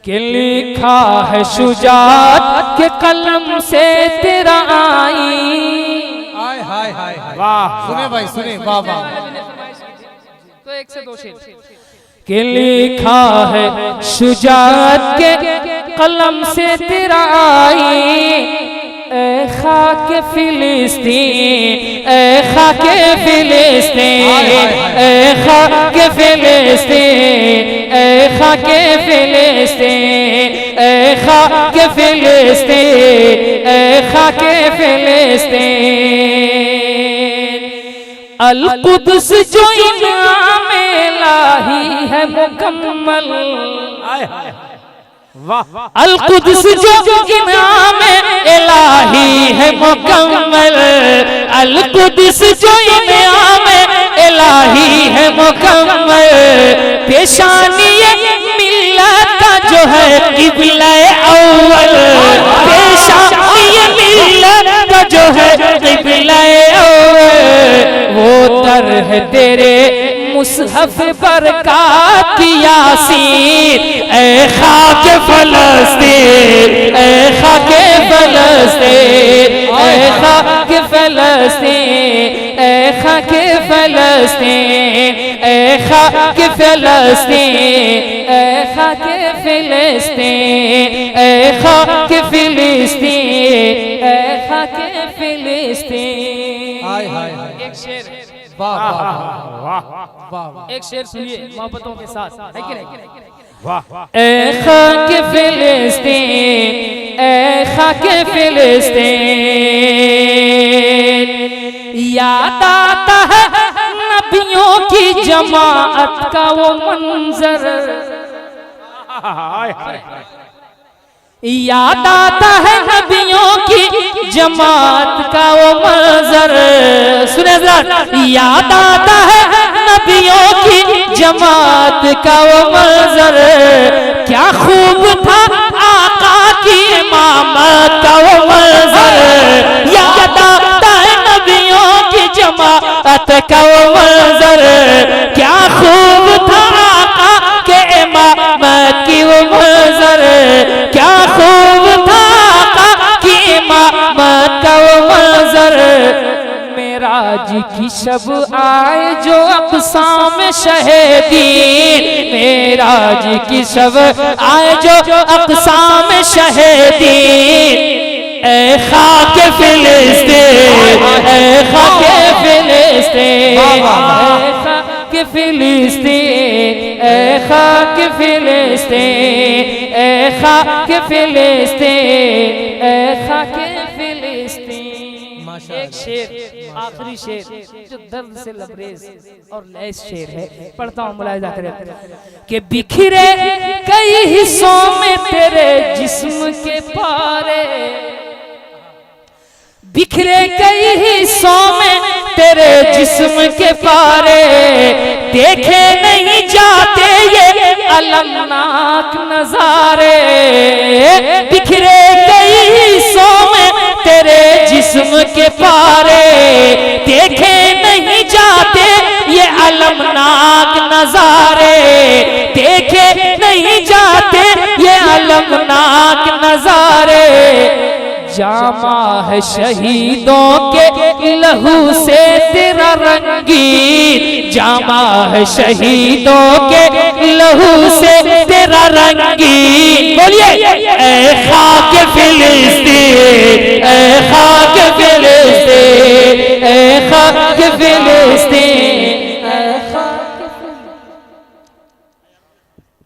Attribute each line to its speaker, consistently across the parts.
Speaker 1: कि लिखा है शुजात के कलम से तेरा आई।
Speaker 2: हाय हाय हाय
Speaker 1: वाह,
Speaker 2: सुने भाई सुने, वाह वाह।
Speaker 1: तो एक से दो शेर। कि लिखा है शुजात के कलम से तेरा आई, ए खाके फिलिस्तीन, ए खाके फिलिस्तीन, ए खाके फिलिस्तीन, ए खाके फिलिस्तीन, ए खाके फिलिस्तीन, ए खाके फिलिस्तीन। अल कुद्स जो इनाम इलाही है मुकम्मल, अल कुद्स जो इनाम इलाही है मुकम्मल, अल कुद्स जो इनाम इलाही है मुकम्मल। पेशानी मिल्लत का जो है क़िबला अव्वल, पेशानी मिल्लत का जो है क़िबला अव्वल। वो दर है तेरे मुसहफ बरकात यासीन, ए खाके फलस्तीन, ए खाके फलस्तीन, ए खाके फलस्तीन, ए खाके फलस्तीन, ए खाके फलस्तीन, ए खाके फिलिस्तीन, ए खाके फिलिस्तीन, ए खाके फिलिस्तीन।
Speaker 2: हाय हाय हाय,
Speaker 1: एक शेर,
Speaker 2: वाह वाह वाह वाह।
Speaker 1: एक शेर सुनिए मोहब्बतों के साथ, है कि नहीं? वाह। ए खाके फिलिस्तीन, ए खाके फिलिस्तीन, याद आता है नबियों की जमाअत का वो मंजर, याद आता है नबियों की जमात का वो मंजर। सुने जरा, याद आता है नबियों की जमात का वो मंजर। क्या खूब था आका की इमामत का वो मंजर, याद आता है नबियों की जमात का वो मंजर। क्या खूब था आका के इमामत की वो मंजर, क्या खूब था आका की इमामत का वो मंजर। मेराज की शब आए जो अक़साम शहीदीन, मेराज की शब आए जो अक़साम शहीदीन। ए खाके फिलिस्तीन, ए खाके फिलिस्तीन, ए खाके फिलिस्तीन, ए खाके फिलिस्तीन, ए खाके फिलिस्तीन, ए खाके फिलिस्तीन। एक शेर, आखिरी शेर जो दर्द से लबरेज और लैस शेर है, पढ़ता हूँ, मुलाहिजा करें। कि बिखरे कई हिस्सों में तेरे जिस्म के पारे, बिखरे कई हिस्सों में तेरे जिस्म के पारे, देखे नहीं जाते ये अलमनाक नजारे। बिखरे कई हिस्सों में तेरे जिस्म के पारे, देखे नहीं जाते ये अलमनाक नजारे, देखे नहीं जाते ये अलमनाक नजारे। जामा है शहीदों के लहू से तेरा रंगीन, जामा है शहीदों के लहू से तेरा रंगीन। बोलिए, ए खाके फिलिस्तीन, ए खाके फिलिस्तीन, ए खाके फिलिस्तीन,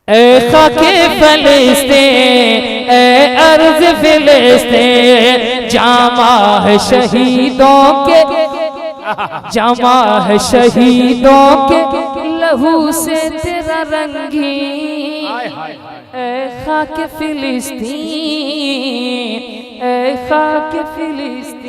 Speaker 1: ए खाके फिलिस्तीन, ए अर्ज़ फिलिस्तीन। जामा है शहीदों के, जामा है शहीदों के लहू से तेरा रंगीन। ए खाके फिलिस्तीन, ए खाके फिलिस्तीन।